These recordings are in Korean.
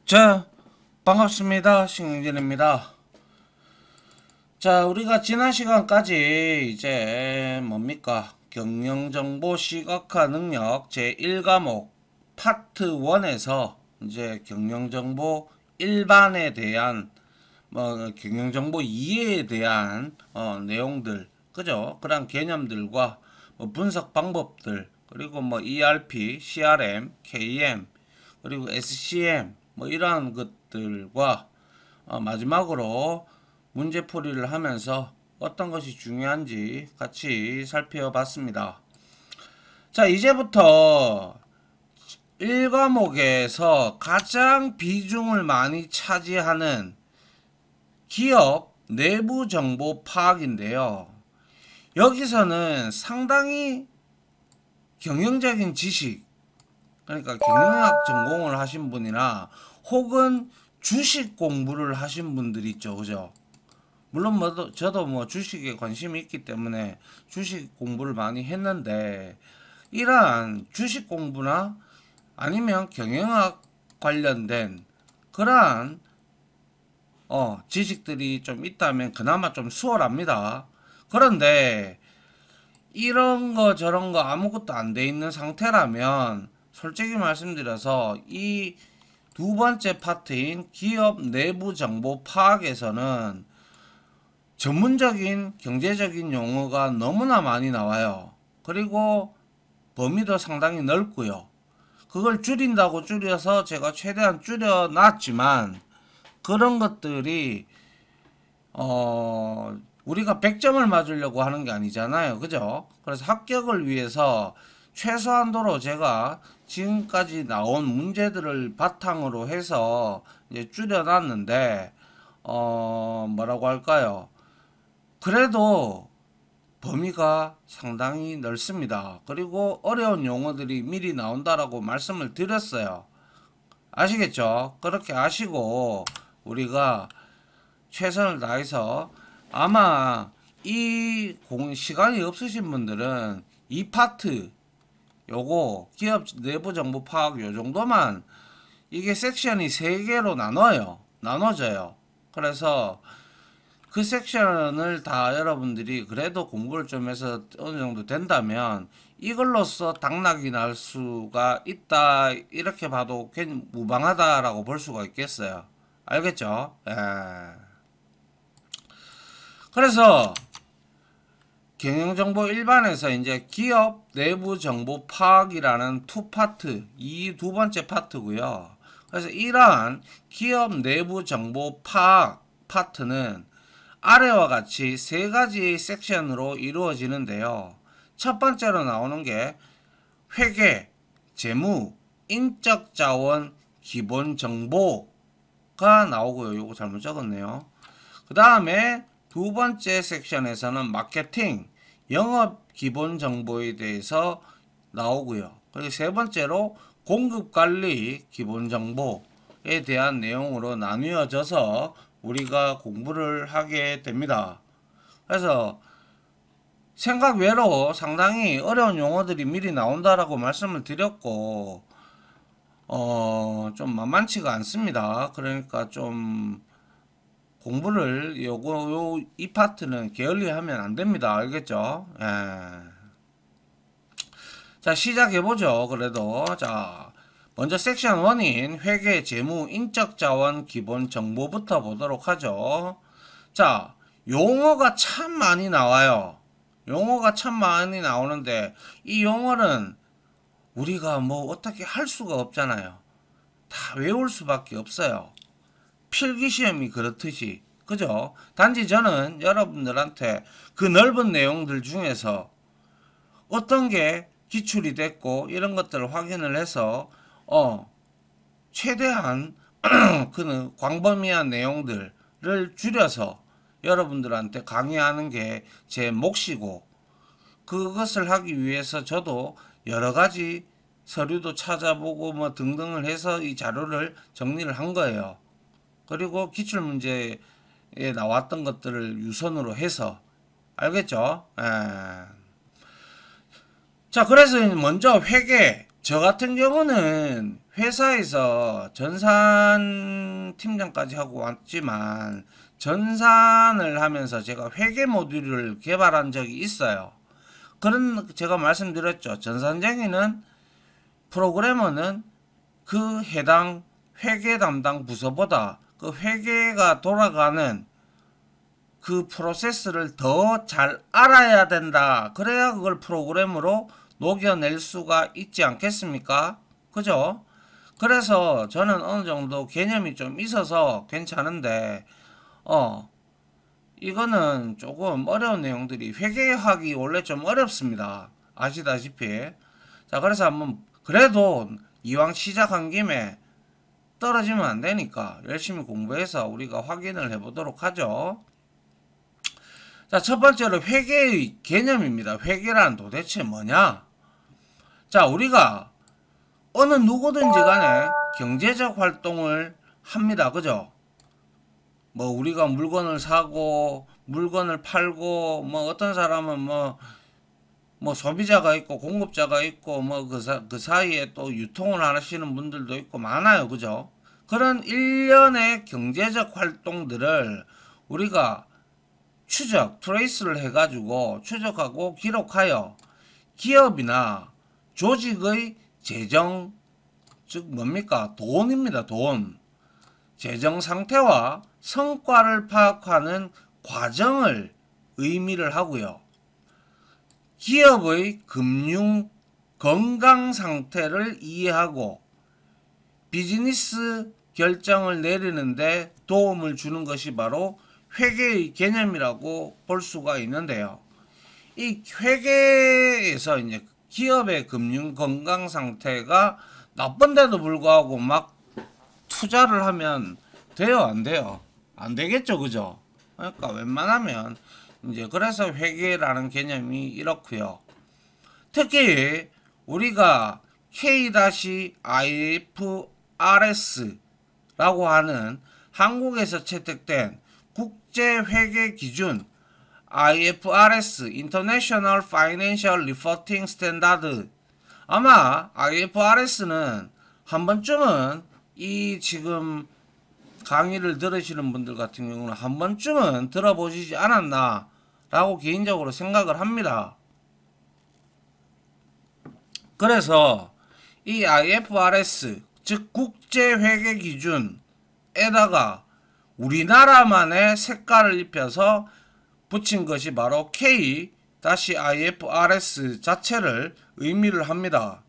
자, 반갑습니다. 신경진입니다. 자, 우리가 지난 시간까지 이제 뭡니까? 경영정보 시각화 능력 제1과목 파트 1에서 이제 경영정보 일반에 대한 경영정보 이해에 대한 내용들, 그죠? 그런 개념들과 분석 방법들, 그리고 ERP, CRM, KM, 그리고 SCM 이러한 것들과 마지막으로 문제풀이를 하면서 어떤 것이 중요한지 같이 살펴봤습니다. 자, 이제부터 1과목에서 가장 비중을 많이 차지하는 기업 내부 정보 파악인데요. 여기서는 상당히 경영적인 지식, 그러니까 경영학 전공을 하신 분이나 혹은 주식 공부를 하신 분들이 있죠. 그죠? 물론 저도 주식에 관심이 있기 때문에 주식 공부를 많이 했는데, 이러한 주식 공부나 아니면 경영학 관련된 그러한 지식들이 좀 있다면 그나마 좀 수월합니다. 그런데 이런 거 저런 거 아무것도 안 돼 있는 상태라면 솔직히 말씀드려서 이 두 번째 파트인 기업 내부 정보 파악에서는 전문적인 경제적인 용어가 너무나 많이 나와요. 그리고 범위도 상당히 넓고요. 그걸 줄인다고 줄여서 제가 최대한 줄여놨지만, 그런 것들이 우리가 100점을 맞으려고 하는 게 아니잖아요. 그죠? 그래서 합격을 위해서 최소한도로 제가 지금까지 나온 문제들을 바탕으로 해서 이제 줄여놨는데, 뭐라고 할까요? 그래도 범위가 상당히 넓습니다. 그리고 어려운 용어들이 미리 나온다라고 말씀을 드렸어요. 아시겠죠? 그렇게 아시고 우리가 최선을 다해서, 아마 시간이 없으신 분들은 이 파트 요거 기업 내부 정보 파악 요 정도만, 이게 섹션이 3개로 나눠져요. 그래서 그 섹션을 다 여러분들이 그래도 공부를 좀 해서 어느 정도 된다면 이걸로써 당락이 날 수가 있다, 이렇게 봐도 괜히 무방하다라고 볼 수가 있겠어요. 알겠죠? 예. 그래서 경영정보 일반에서 이제 기업 내부 정보 파악이라는 투 파트, 이 두 번째 파트고요. 그래서 이러한 기업 내부 정보 파악 파트는 아래와 같이 3가지 섹션으로 이루어지는데요. 첫 번째로 나오는 게 회계, 재무, 인적 자원, 기본 정보가 나오고요. 요거 잘못 적었네요. 그 다음에 두 번째 섹션에서는 마케팅, 영업 기본 정보에 대해서 나오고요. 그리고 세 번째로 공급 관리 기본 정보에 대한 내용으로 나뉘어져서 우리가 공부를 하게 됩니다. 그래서 생각 외로 상당히 어려운 용어들이 미리 나온다라고 말씀을 드렸고, 좀 만만치가 않습니다. 그러니까 좀 공부를 이 파트는 게을리하면 안 됩니다. 알겠죠? 예. 자, 시작해보죠. 그래도 자, 먼저 섹션 1인 회계, 재무, 인적 자원 기본 정보부터 보도록 하죠. 자, 용어가 참 많이 나와요. 용어가 참 많이 나오는데 이 용어는 우리가 어떻게 할 수가 없잖아요. 다 외울 수밖에 없어요. 필기시험이 그렇듯이. 그죠? 단지 저는 여러분들한테 그 넓은 내용들 중에서 어떤 게 기출이 됐고 이런 것들을 확인을 해서 최대한 그 광범위한 내용들을 줄여서 여러분들한테 강의하는 게 제 몫이고, 그것을 하기 위해서 저도 여러 가지 서류도 찾아보고 등등을 해서 이 자료를 정리를 한 거예요. 그리고 기출문제에 나왔던 것들을 유선으로 해서. 알겠죠? 자, 그래서 먼저 회계, 저 같은 경우는 회사에서 전산 팀장까지 하고 왔지만 전산을 하면서 제가 회계 모듈을 개발한 적이 있어요. 그런 제가 말씀드렸죠. 전산쟁이는 프로그래머는 그 해당 회계 담당 부서보다 그 회계가 돌아가는 그 프로세스를 더 잘 알아야 된다. 그래야 그걸 프로그램으로 녹여낼 수가 있지 않겠습니까? 그죠? 그래서 저는 어느 정도 개념이 좀 있어서 괜찮은데, 이거는 조금 어려운 내용들이 회계하기 원래 좀 어렵습니다. 아시다시피. 자, 그래서 한번, 그래도 이왕 시작한 김에 떨어지면 안 되니까 열심히 공부해서 우리가 확인을 해보도록 하죠. 자, 첫 번째로 회계의 개념입니다. 회계란 도대체 뭐냐? 자, 우리가 어느 누구든지 간에 경제적 활동을 합니다. 그죠? 뭐, 우리가 물건을 사고, 물건을 팔고, 뭐, 어떤 사람은 뭐, 소비자가 있고, 공급자가 있고, 뭐, 그 사이에 또 유통을 하시는 분들도 있고, 많아요. 그죠? 그런 일련의 경제적 활동들을 우리가 트레이스를 해가지고 추적하고 기록하여 기업이나 조직의 재정, 즉 뭡니까? 돈입니다. 돈. 재정 상태와 성과를 파악하는 과정을 의미를 하고요. 기업의 금융 건강 상태를 이해하고 비즈니스 결정을 내리는데 도움을 주는 것이 바로 회계의 개념이라고 볼 수가 있는데요. 이 회계에서 이제 기업의 금융 건강 상태가 나쁜데도 불구하고 막 투자를 하면 돼요, 안 돼요? 안 되겠죠, 그죠? 그러니까 웬만하면 이제 그래서 회계라는 개념이 이렇고요. 특히 우리가 K-IFRS라고 하는 한국에서 채택된 국제회계 기준 IFRS International Financial Reporting Standard, 아마 IFRS는 한 번쯤은 이 지금 강의를 들으시는 분들 같은 경우는 한 번쯤은 들어보시지 않았나 라고 개인적으로 생각을 합니다. 그래서 이 IFRS 즉 국제회계 기준에다가 우리나라만의 색깔을 입혀서 붙인 것이 바로 K-IFRS 자체를 의미를 합니다.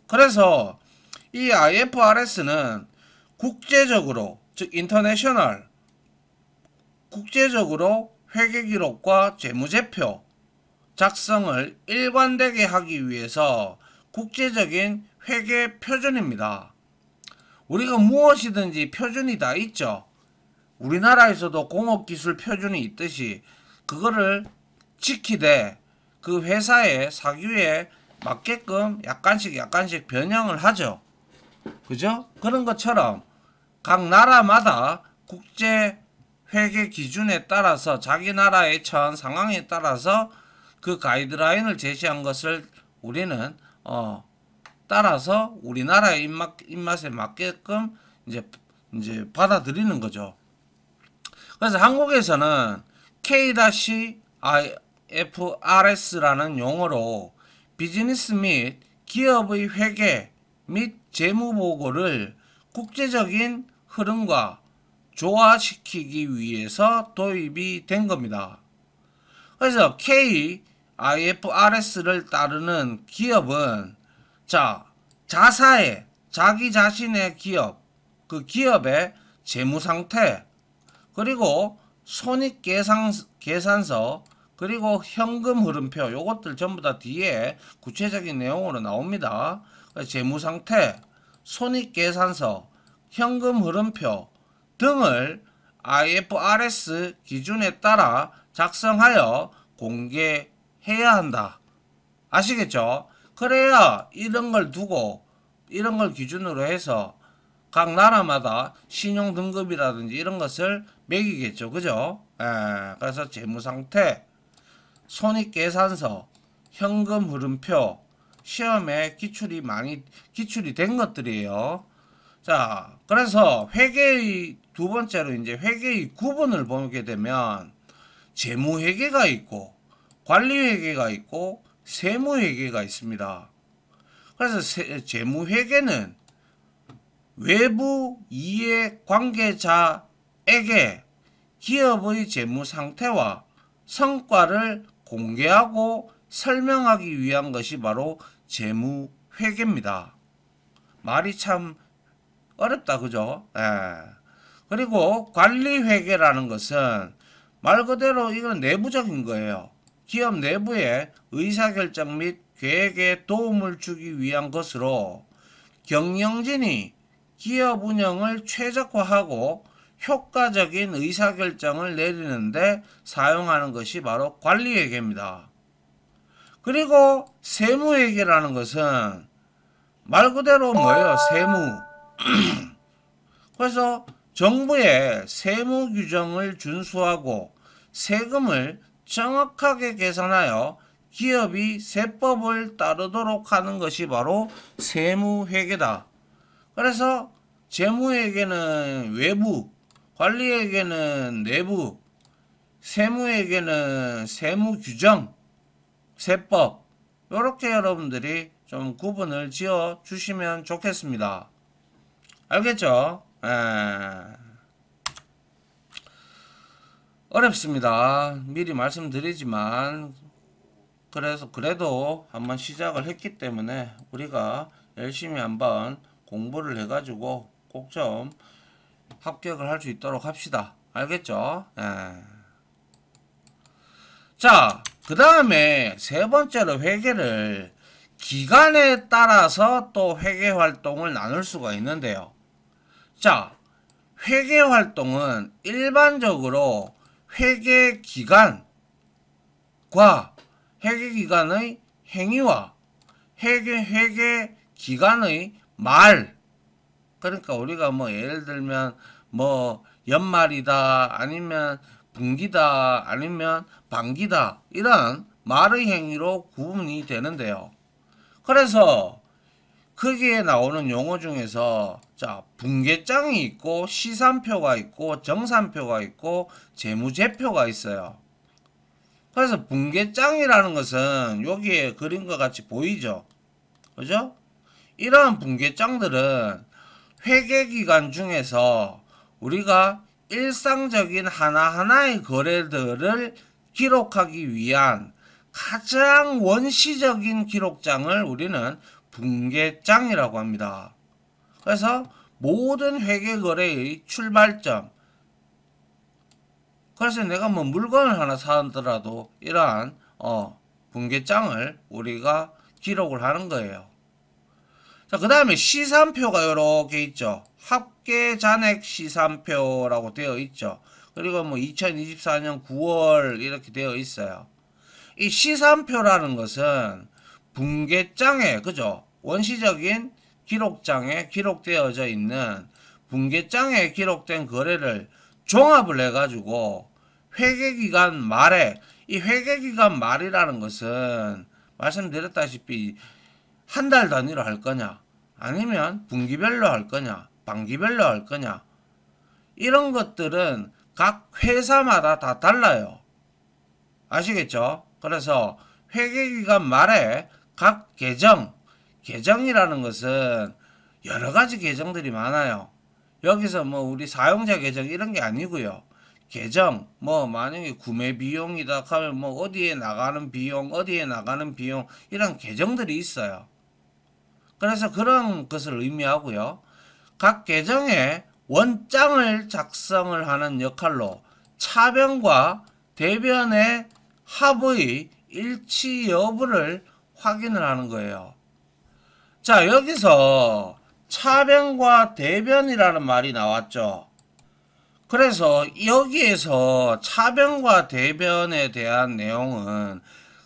그래서 이 IFRS는 국제적으로 즉 인터내셔널 국제적으로 회계기록과 재무제표 작성을 일관되게 하기 위해서 국제적인 회계 표준입니다. 우리가 무엇이든지 표준이 다 있죠. 우리나라에서도 공업기술 표준이 있듯이 그거를 지키되 그 회사의 사규에 맞게끔 약간씩 변형을 하죠. 그죠? 그런 것처럼 각 나라마다 국제 회계 기준에 따라서 자기 나라에 처한 상황에 따라서 그 가이드라인을 제시한 것을 우리는 따라서 우리나라의 입맛에 맞게끔 이제 받아들이는 거죠. 그래서 한국에서는 K-IFRS라는 용어로 비즈니스 및 기업의 회계 및 재무 보고를 국제적인 흐름과 조화시키기 위해서 도입이 된 겁니다. 그래서 K-IFRS를 따르는 기업은 자사의 자기 자신의 기업, 그 기업의 재무 상태, 그리고 손익계산서, 그리고 현금 흐름표, 요것들 전부 다 뒤에 구체적인 내용으로 나옵니다. 재무 상태, 손익계산서, 현금 흐름표 등을 IFRS 기준에 따라 작성하여 공개해야 한다. 아시겠죠? 그래야 이런 걸 두고 이런 걸 기준으로 해서 각 나라마다 신용 등급이라든지 이런 것을 매기겠죠. 그죠? 그래서 재무상태, 손익계산서, 현금 흐름표, 시험에 기출이 된 것들이에요. 자, 그래서 회계의 두 번째로 이제 회계의 구분을 보게 되면 재무회계가 있고 관리회계가 있고 세무회계가 있습니다. 그래서 재무회계는 외부 이해관계자에게 기업의 재무 상태와 성과를 공개하고 설명하기 위한 것이 바로 재무회계입니다. 말이 참 어렵다, 그죠? 예. 그리고 관리회계라는 것은 말 그대로 이건 내부적인 거예요. 기업 내부의 의사결정 및 계획에 도움을 주기 위한 것으로 경영진이 기업 운영을 최적화하고 효과적인 의사결정을 내리는데 사용하는 것이 바로 관리회계입니다. 그리고 세무회계라는 것은 말 그대로 뭐예요? 세무. 그래서 정부의 세무 규정을 준수하고 세금을 정확하게 계산하여 기업이 세법을 따르도록 하는 것이 바로 세무회계다. 그래서 재무회계는 외부, 관리회계는 내부, 세무회계는 세무규정, 세법, 이렇게 여러분들이 좀 구분을 지어 주시면 좋겠습니다. 알겠죠? 어렵습니다. 미리 말씀드리지만 그래도 한번 시작을 했기 때문에 우리가 열심히 한번 공부를 해가지고 꼭 좀 합격을 할 수 있도록 합시다. 알겠죠? 자, 그 다음에 세 번째로 회계를 기간에 따라서 또 회계 활동을 나눌 수가 있는데요. 자, 회계 활동은 일반적으로 회계 기간과 회계 기간의 행위와 회계 기간의 말, 그러니까 우리가 뭐 예를 들면 뭐 연말이다, 아니면 분기다, 아니면 반기다, 이런 말의 행위로 구분이 되는데요. 그래서 거기에 나오는 용어 중에서 자, 분계장이 있고 시산표가 있고 정산표가 있고 재무제표가 있어요. 그래서 분계장이라는 것은 여기에 그린 것 같이 보이죠? 그죠? 이러한 분계장들은 회계기간 중에서 우리가 일상적인 하나하나의 거래들을 기록하기 위한 가장 원시적인 기록장을 우리는 분계장이라고 합니다. 그래서 모든 회계거래의 출발점, 그래서 내가 뭐 물건을 하나 사더라도 이러한 분계장을 우리가 기록을 하는 거예요. 자, 그 다음에 시산표가 이렇게 있죠. 합계잔액 시산표라고 되어 있죠. 그리고 뭐 2024년 9월 이렇게 되어 있어요. 이 시산표라는 것은 분계장에, 그죠? 원시적인 기록장에 기록되어져 있는 분계장에 기록된 거래를 종합을 해가지고 회계기간 말에, 이 회계기간 말이라는 것은 말씀드렸다시피 한 달 단위로 할 거냐, 아니면 분기별로 할 거냐, 반기별로 할 거냐, 이런 것들은 각 회사마다 다 달라요. 아시겠죠? 그래서 회계기간 말에 각 계정이라는 것은 여러 가지 계정들이 많아요. 여기서 뭐 우리 사용자 계정 이런 게 아니고요. 계정, 뭐 만약에 구매 비용이다 하면 뭐 어디에 나가는 비용, 이런 계정들이 있어요. 그래서 그런 것을 의미하고요. 각 계정에 원장을 작성을 하는 역할로 차변과 대변의 합의 일치 여부를 확인을 하는 거예요. 자, 여기서 차변과 대변이라는 말이 나왔죠. 그래서 여기에서 차변과 대변에 대한 내용은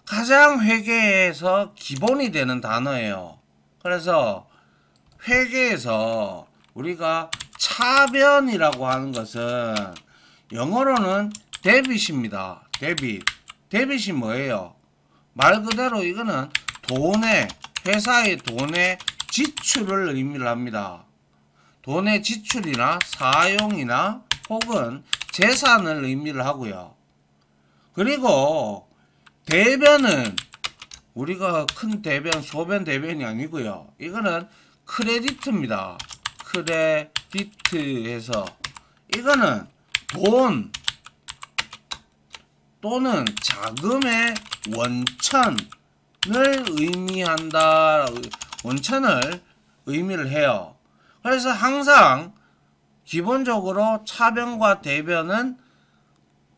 가장 회계에서 기본이 되는 단어예요. 그래서 회계에서 우리가 차변이라고 하는 것은 영어로는 데빗입니다. 데빗이 뭐예요? 말 그대로 이거는 돈의 회사의 돈의 지출을 의미를 합니다. 돈의 지출이나 사용이나 혹은 재산을 의미를 하고요. 그리고 대변은 우리가 큰 대변, 소변 대변이 아니고요. 이거는 크레디트입니다. 크레디트에서 이거는 돈 또는 자금의 원천을 의미한다. 원천을 의미를 해요. 그래서 항상 기본적으로 차변과 대변은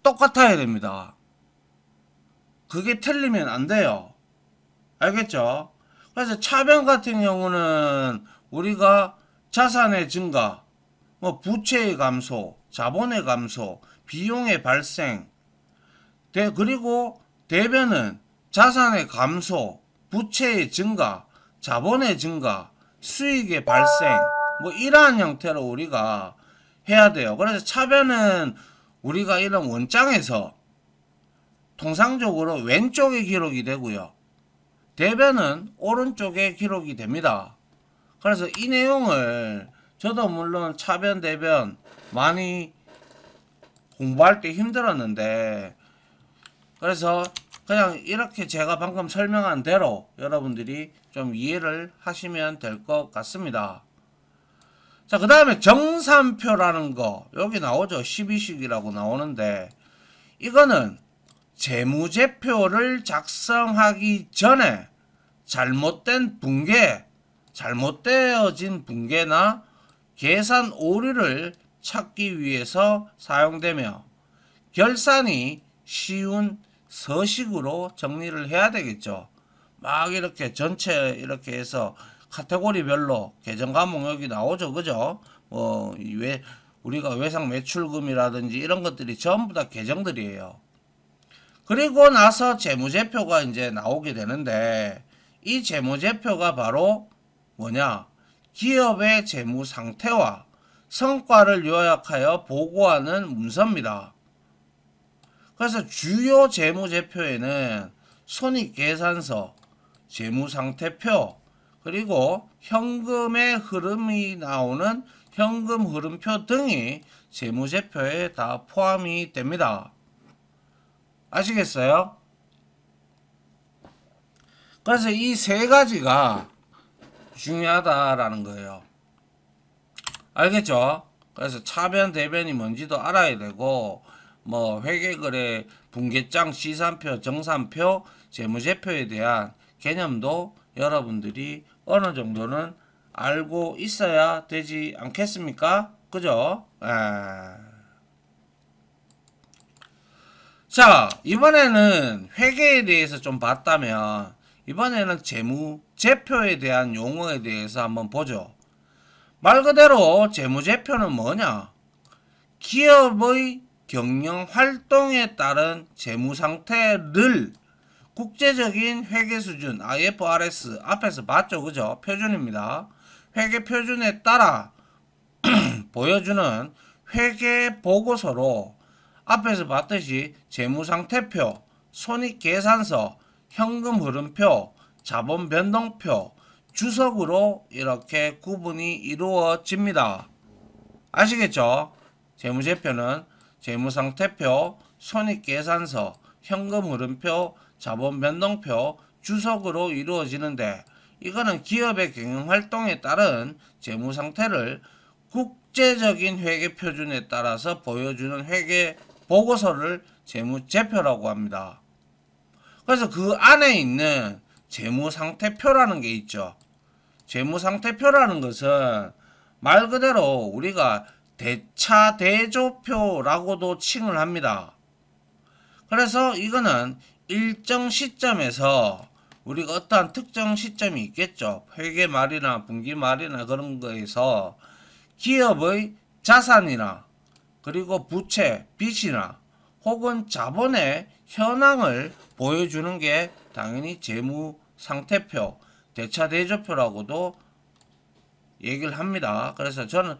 똑같아야 됩니다. 그게 틀리면 안 돼요. 알겠죠? 그래서 차변 같은 경우는 우리가 자산의 증가, 뭐 부채의 감소, 자본의 감소, 비용의 발생, 그리고 대변은 자산의 감소, 부채의 증가, 자본의 증가, 수익의 발생, 뭐 이러한 형태로 우리가 해야 돼요. 그래서 차변은 우리가 이런 원장에서 통상적으로 왼쪽에 기록이 되고요. 대변은 오른쪽에 기록이 됩니다. 그래서 이 내용을 저도 물론 차변 대변 많이 공부할 때 힘들었는데, 그래서 그냥 이렇게 제가 방금 설명한 대로 여러분들이 좀 이해를 하시면 될 것 같습니다. 자, 그 다음에 정산표라는 거 여기 나오죠. 12식이라고 나오는데, 이거는 재무제표를 작성하기 전에 잘못된 붕괴, 잘못되어진 붕괴나 계산 오류를 찾기 위해서 사용되며 결산이 쉬운 서식으로 정리를 해야 되겠죠. 막 이렇게 전체 이렇게 해서 카테고리별로 계정 과목 여기 나오죠. 그죠? 왜 우리가 외상 매출금이라든지 이런 것들이 전부 다 계정들이에요. 그리고 나서 재무제표가 이제 나오게 되는데, 이 재무제표가 바로 뭐냐? 기업의 재무 상태와 성과를 요약하여 보고하는 문서입니다. 그래서 주요 재무제표에는 손익계산서, 재무상태표, 그리고 현금의 흐름이 나오는 현금 흐름표 등이 재무제표에 다 포함이 됩니다. 아시겠어요? 그래서 이 세 가지가 중요하다라는 거예요. 알겠죠? 그래서 차변 대변이 뭔지도 알아야 되고, 뭐 회계거래 분계장, 시산표, 정산표, 재무제표에 대한 개념도 여러분들이 어느 정도는 알고 있어야 되지 않겠습니까? 그죠? 자, 이번에는 회계에 대해서 좀 봤다면 이번에는 재무제표에 대한 용어에 대해서 한번 보죠. 말 그대로 재무제표는 뭐냐? 기업의 경영 활동에 따른 재무 상태를 국제적인 회계 수준 IFRS 앞에서 봤죠. 그죠? 표준입니다. 회계 표준에 따라 보여주는 회계 보고서로 앞에서 봤듯이 재무상태표, 손익계산서, 현금 흐름표, 자본 변동표, 주석으로 이렇게 구분이 이루어집니다. 아시겠죠? 재무제표는 재무상태표, 손익계산서, 현금 흐름표, 자본 변동표, 주석으로 이루어지는데, 이거는 기업의 경영활동에 따른 재무상태를 국제적인 회계 표준에 따라서 보여주는 회계 보고서를 재무제표라고 합니다. 그래서 그 안에 있는 재무상태표라는 게 있죠. 재무상태표라는 것은 말 그대로 우리가 대차대조표라고도 칭을 합니다. 그래서 이거는 일정 시점에서 우리가 어떠한 특정 시점이 있겠죠. 회계 말이나 분기 말이나 그런 거에서 기업의 자산이나 그리고 부채, 빚이나 혹은 자본의 현황을 보여주는 게 당연히 재무상태표, 대차대조표라고도 얘기를 합니다. 그래서 저도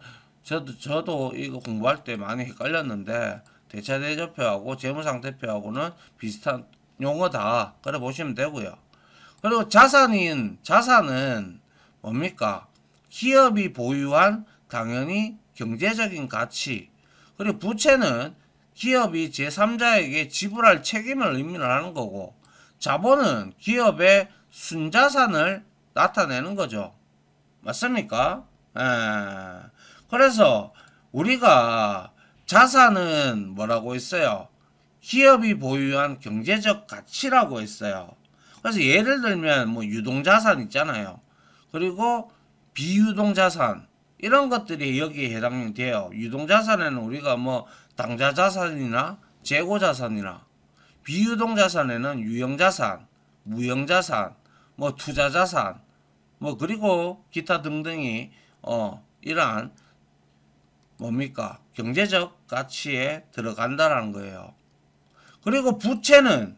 이거 공부할 때 많이 헷갈렸는데, 대차대조표하고 재무상태표하고는 비슷한 용어다. 그래 보시면 되고요. 그리고 자산은 뭡니까? 기업이 보유한 당연히 경제적인 가치. 그리고 부채는 기업이 제3자에게 지불할 책임을 의미를 하는 거고, 자본은 기업의 순자산을 나타내는 거죠. 맞습니까? 그래서 우리가 자산은 뭐라고 했어요? 기업이 보유한 경제적 가치라고 했어요. 그래서 예를 들면 뭐 유동자산 있잖아요. 그리고 비유동자산 이런 것들이 여기에 해당이 돼요. 유동자산에는 우리가 뭐 당좌자산이나 재고자산이나, 비유동자산에는 유형자산, 무형자산, 뭐 투자자산, 뭐 그리고 기타 등등이 이러한 뭡니까? 경제적 가치에 들어간다라는 거예요. 그리고 부채는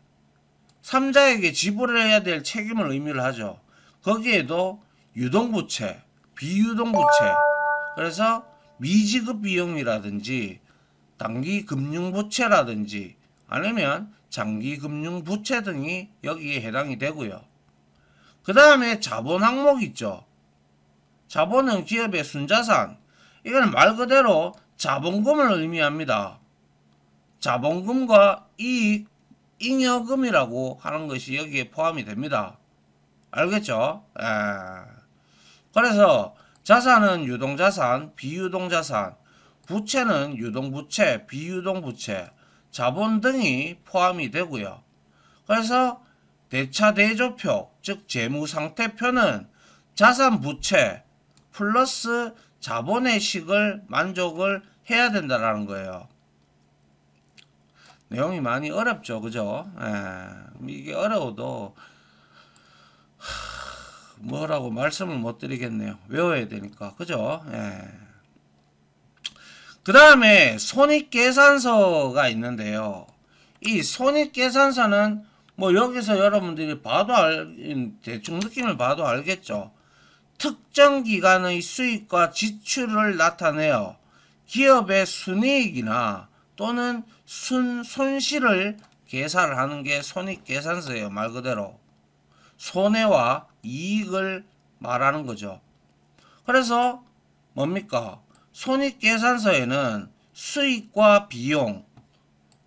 3자에게 지불해야 될 책임을 의미를 하죠. 거기에도 유동부채, 비유동부채, 그래서 미지급 비용이라든지 단기금융부채라든지 아니면 장기금융부채 등이 여기에 해당이 되고요. 그 다음에 자본 항목 있죠. 자본은 기업의 순자산. 이거는 말 그대로 자본금을 의미합니다. 자본금과 이익, 잉여금이라고 하는 것이 여기에 포함이 됩니다. 알겠죠? 그래서 자산은 유동자산, 비유동자산, 부채는 유동부채, 비유동부채, 자본 등이 포함이 되고요. 그래서 대차대조표, 즉 재무상태표는 자산 부채 플러스 자본의 식을 만족을 해야 된다라는 거예요. 내용이 많이 어렵죠, 그죠? 이게 어려워도 뭐라고 말씀을 못 드리겠네요. 외워야 되니까, 그죠? 그 다음에 손익계산서가 있는데요. 이 손익계산서는 뭐 여기서 여러분들이 봐도 대충 느낌을 봐도 알겠죠. 특정 기간의 수익과 지출을 나타내어 기업의 순이익이나 또는 손실을 계산을 하는 게 손익계산서예요. 말 그대로 손해와 이익을 말하는 거죠. 그래서 뭡니까? 손익계산서에는 수익과 비용,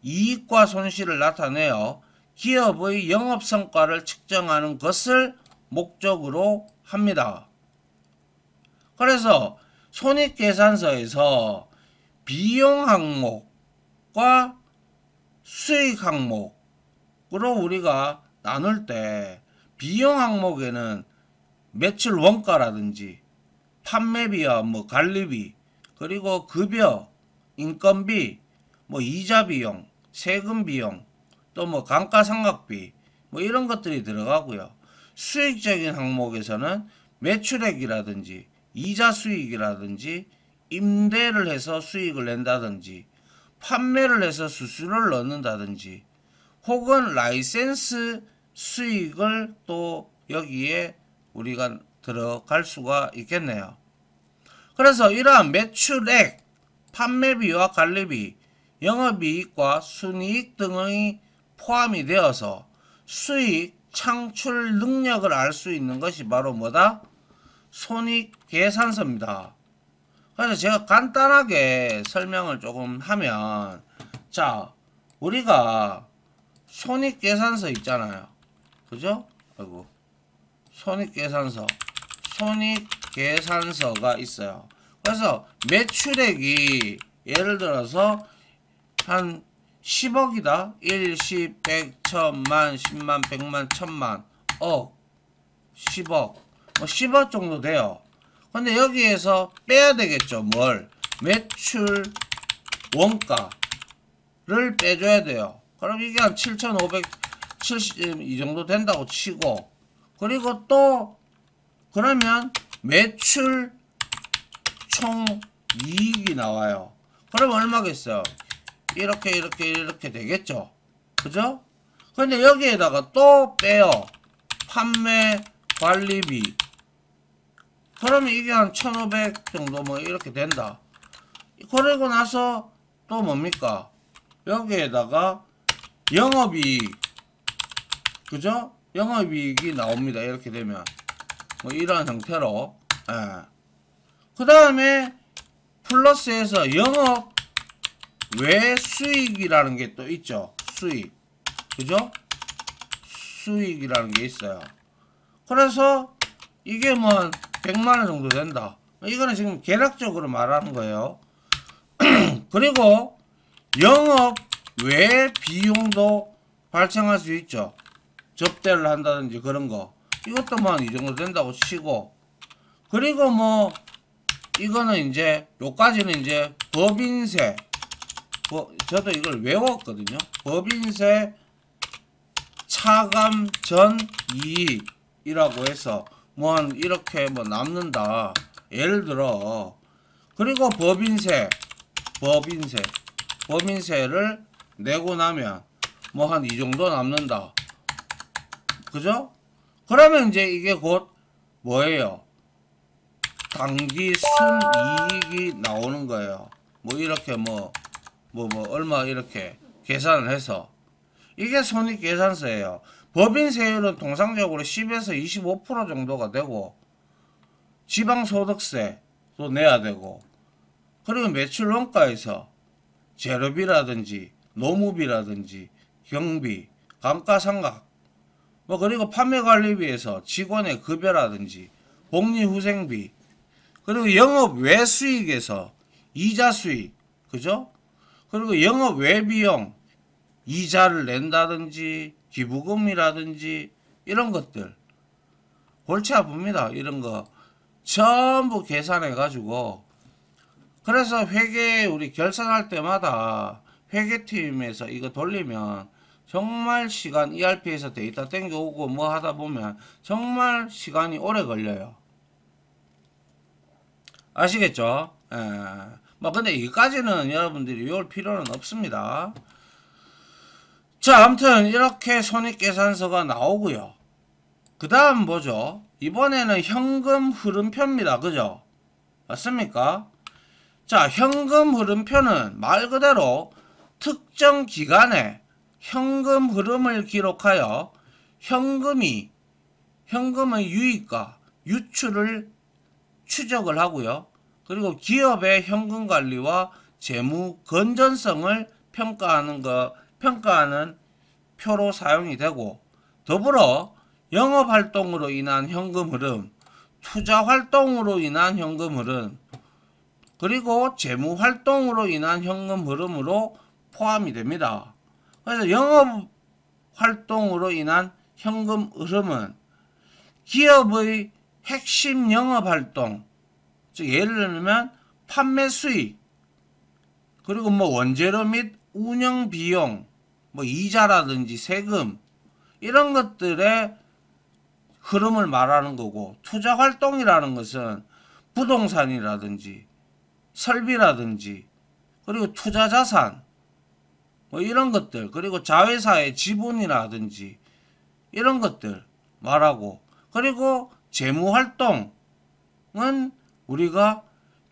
이익과 손실을 나타내어 기업의 영업성과를 측정하는 것을 목적으로 합니다. 그래서 손익계산서에서 비용 항목과 수익 항목으로 우리가 나눌 때, 비용 항목에는 매출 원가라든지 판매비와 뭐 관리비, 그리고 급여, 인건비, 뭐 이자 비용, 세금 비용, 또 뭐 감가상각비, 뭐 이런 것들이 들어가고요. 수익적인 항목에서는 매출액이라든지 이자 수익이라든지 임대를 해서 수익을 낸다든지 판매를 해서 수수료를 넣는다든지 혹은 라이센스 수익을 또 여기에 우리가 들어갈 수가 있겠네요. 그래서 이러한 매출액, 판매비와 관리비, 영업이익과 순이익 등의 포함이 되어서 수익 창출 능력을 알 수 있는 것이 바로 뭐다? 손익계산서입니다. 그래서 제가 간단하게 설명을 조금 하면, 자, 우리가 손익계산서 있잖아요. 그죠? 아이고. 손익계산서가 있어요. 그래서 매출액이 예를 들어서 한 10억이다. 1, 10, 100, 1000만, 10만, 100만, 1000만, 억, 10억, 뭐 10억 정도 돼요. 근데 여기에서 빼야 되겠죠. 뭘? 매출 원가를 빼줘야 돼요. 그럼 이게 한 7,570 이 정도 된다고 치고, 그리고 또 그러면 매출 총 이익이 나와요. 그럼 얼마겠어요? 이렇게 되겠죠. 그죠? 근데 여기에다가 또 빼요. 판매 관리비. 그러면 이게 한 1,500 정도 뭐 이렇게 된다. 그러고 나서 또 뭡니까? 여기에다가 영업이익, 그죠? 영업이익이 나옵니다. 이렇게 되면 뭐 이러한 형태로. 예. 그 다음에 플러스에서 영업 외 수익이라는 게 또 있죠. 수익. 그죠? 수익이라는 게 있어요. 그래서 이게 뭐 100만원 정도 된다. 이거는 지금 계략적으로 말하는 거예요. 그리고 영업 외 비용도 발생할 수 있죠. 접대를 한다든지 그런 거. 이것도 뭐 이 정도 된다고 치고. 그리고 뭐 이거는 이제 요까지는 이제 법인세. 저도 이걸 외웠거든요. 법인세 차감 전 이익이라고 해서 뭐 한 이렇게 뭐 남는다. 예를 들어. 그리고 법인세를 내고 나면 뭐 한 이 정도 남는다. 그죠? 그러면 이제 이게 곧 뭐예요? 당기 순이익이 나오는 거예요. 뭐 이렇게 뭐 얼마 이렇게 계산을 해서 이게 손익계산서예요. 법인세율은 통상적으로 10에서 25% 정도가 되고 지방소득세도 내야 되고 그리고 매출원가에서 재료비라든지 노무비라든지 경비, 감가상각 뭐 그리고 판매관리비에서 직원의 급여라든지 복리후생비 그리고 영업 외수익에서 이자수익 그죠? 그리고 영업 외비용 이자를 낸다든지 기부금이라든지 이런 것들 골치 아픕니다. 이런 거 전부 계산해 가지고 그래서 회계 우리 결산할 때마다 회계팀에서 이거 돌리면 정말 시간 ERP에서 데이터 땡겨오고 뭐 하다 보면 정말 시간이 오래 걸려요. 아시겠죠? 예. 뭐 근데 이까지는 여러분들이 외울 필요는 없습니다. 자, 아무튼 이렇게 손익계산서가 나오고요. 그 다음 뭐죠? 이번에는 현금 흐름표입니다. 그죠? 맞습니까? 자, 현금 흐름표는 말 그대로 특정 기간에 현금 흐름을 기록하여 현금의 유입과 유출을 추적을 하고요. 그리고 기업의 현금 관리와 재무 건전성을 평가하는 표로 사용이 되고 더불어 영업활동으로 인한 현금 흐름, 투자활동으로 인한 현금 흐름, 그리고 재무활동으로 인한 현금 흐름으로 포함이 됩니다. 그래서 영업활동으로 인한 현금 흐름은 기업의 핵심 영업활동, 즉 예를 들면 판매 수익, 그리고 뭐 원재료 및 운영 비용, 뭐 이자라든지 세금 이런 것들의 흐름을 말하는 거고 투자 활동이라는 것은 부동산이라든지 설비라든지 그리고 투자 자산 뭐 이런 것들 그리고 자회사의 지분이라든지 이런 것들 말하고 그리고 재무 활동은 우리가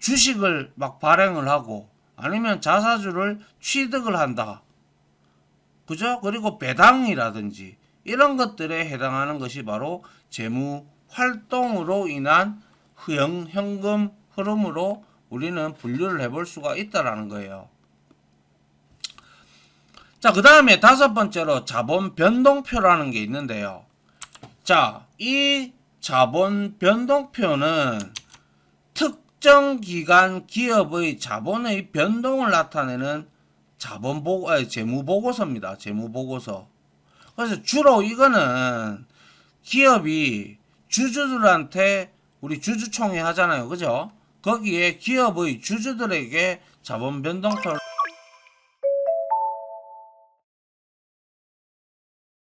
주식을 막 발행을 하고 아니면 자사주를 취득을 한다. 그죠? 그리고 배당이라든지 이런 것들에 해당하는 것이 바로 재무 활동으로 인한 현금 흐름으로 우리는 분류를 해볼 수가 있다라는 거예요. 자, 그 다음에 다섯 번째로 자본 변동표라는 게 있는데요. 자, 이 자본 변동표는 특정 기간 기업의 자본의 변동을 나타내는 재무보고서입니다. 재무보고서. 그래서 주로 이거는 기업이 주주들한테 우리 주주총회 하잖아요. 그죠? 거기에 기업의 주주들에게 자본 변동표를